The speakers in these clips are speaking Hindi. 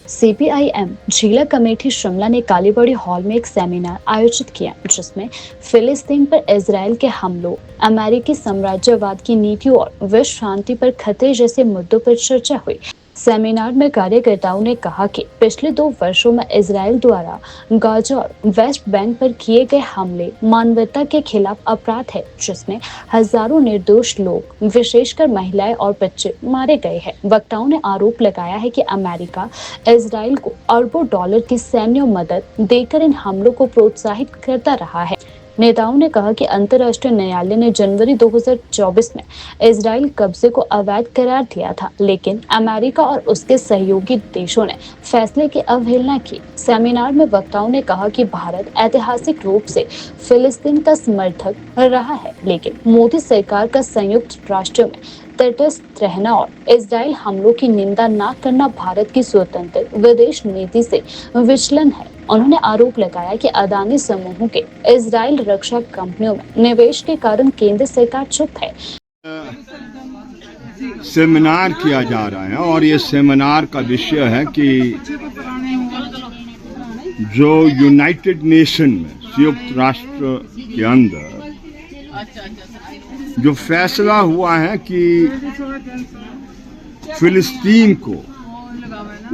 सीपीआईएम जिला कमेटी शिमला ने कालीबाड़ी हॉल में एक सेमिनार आयोजित किया, जिसमें फिलिस्तीन पर इजरायल के हमलों, अमेरिकी साम्राज्यवाद की नीतियों और विश्व शांति पर खतरे जैसे मुद्दों पर चर्चा हुई। सेमिनार में कार्यकर्ताओं ने कहा कि पिछले 2 वर्षों में इजरायल द्वारा गाजा और वेस्ट बैंक पर किए गए हमले मानवता के खिलाफ अपराध है, जिसमें हजारों निर्दोष लोग, विशेषकर महिलाएं और बच्चे मारे गए हैं। वक्ताओं ने आरोप लगाया है कि अमेरिका इजरायल को अरबों डॉलर की सैन्य मदद देकर इन हमलों को प्रोत्साहित करता रहा है। नेताओं ने कहा कि अंतर्राष्ट्रीय न्यायालय ने जनवरी 2024 में इजरायल कब्जे को अवैध करार दिया था, लेकिन अमेरिका और उसके सहयोगी देशों ने फैसले की अवहेलना की। सेमिनार में वक्ताओं ने कहा कि भारत ऐतिहासिक रूप से फिलिस्तीन का समर्थक रहा है, लेकिन मोदी सरकार का संयुक्त राष्ट्र में तटस्थ रहना और इजरायल हमलों की निंदा न करना भारत की स्वतंत्र विदेश नीति से विचलन है। उन्होंने आरोप लगाया कि अदानी समूहों के इजरायल रक्षा कंपनियों में निवेश के कारण केंद्र सरकार चुप है। सेमिनार किया जा रहा है और ये सेमिनार का विषय है कि जो यूनाइटेड नेशन में, संयुक्त राष्ट्र के अंदर जो फैसला हुआ है कि फिलिस्तीन को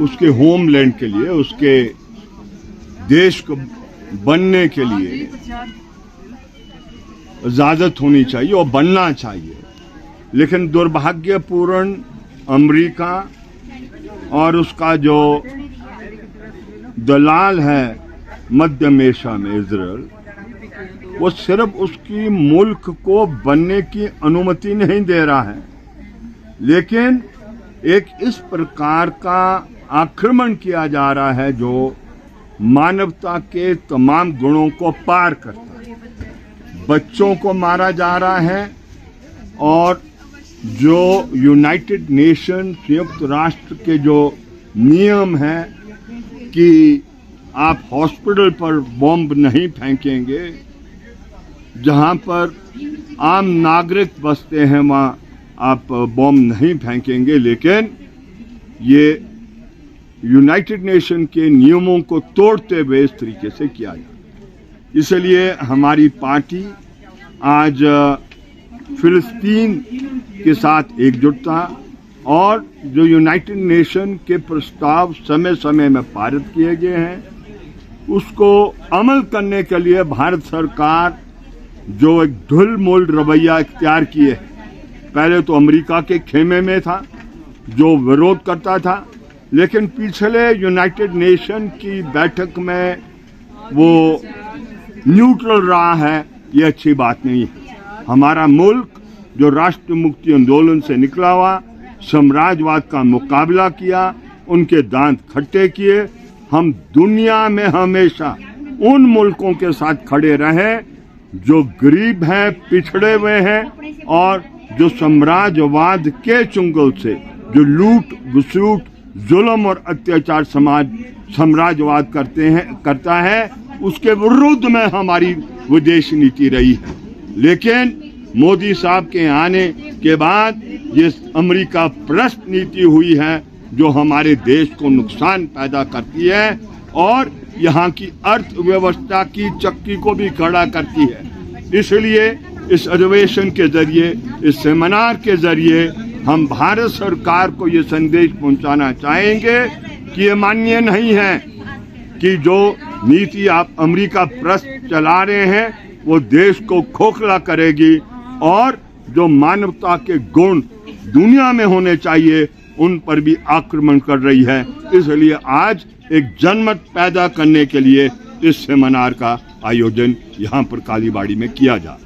उसके होमलैंड के लिए, उसके देश को बनने के लिए इजाजत होनी चाहिए और बनना चाहिए, लेकिन दुर्भाग्यपूर्ण अमेरिका और उसका जो दलाल है मध्य एशिया में इजराइल, वो सिर्फ उसकी मुल्क को बनने की अनुमति नहीं दे रहा है, लेकिन एक इस प्रकार का आक्रमण किया जा रहा है जो मानवता के तमाम गुणों को पार करता है। बच्चों को मारा जा रहा है और जो यूनाइटेड नेशन, संयुक्त राष्ट्र के जो नियम हैं कि आप हॉस्पिटल पर बॉम्ब नहीं फेंकेंगे, जहां पर आम नागरिक बसते हैं वहां आप बॉम्ब नहीं फेंकेंगे, लेकिन ये यूनाइटेड नेशन के नियमों को तोड़ते हुए इस तरीके से किया जाए। इसलिए हमारी पार्टी आज फिलिस्तीन के साथ एकजुट था और जो यूनाइटेड नेशन के प्रस्ताव समय समय में पारित किए गए हैं, उसको अमल करने के लिए भारत सरकार जो एक ढुलमुल रवैया इख्तियार किए है। पहले तो अमेरिका के खेमे में था जो विरोध करता था, लेकिन पिछले यूनाइटेड नेशन की बैठक में वो न्यूट्रल रहा है। ये अच्छी बात नहीं है। हमारा मुल्क जो राष्ट्र मुक्ति आंदोलन से निकला हुआ, साम्राज्यवाद का मुकाबला किया, उनके दांत खट्टे किए, हम दुनिया में हमेशा उन मुल्कों के साथ खड़े रहे जो गरीब हैं, पिछड़े हुए हैं और जो साम्राज्यवाद के चुंगल से जो लूट घुसूट, जुल्म और अत्याचार साम्राज्यवाद करता है, उसके विरुद्ध में हमारी विदेश नीति रही है। लेकिन मोदी साहब के आने के बाद ये अमेरिका परस्त नीति हुई है जो हमारे देश को नुकसान पैदा करती है और यहाँ की अर्थव्यवस्था की चक्की को भी खड़ा करती है। इसलिए इस अधिवेशन के जरिए, इस सेमिनार के जरिए हम भारत सरकार को ये संदेश पहुंचाना चाहेंगे कि ये मान्य नहीं है कि जो नीति आप अमेरिका परस्त चला रहे हैं वो देश को खोखला करेगी और जो मानवता के गुण दुनिया में होने चाहिए उन पर भी आक्रमण कर रही है। इसलिए आज एक जनमत पैदा करने के लिए इस सेमिनार का आयोजन यहाँ पर कालीबाड़ी में किया जा रहा है।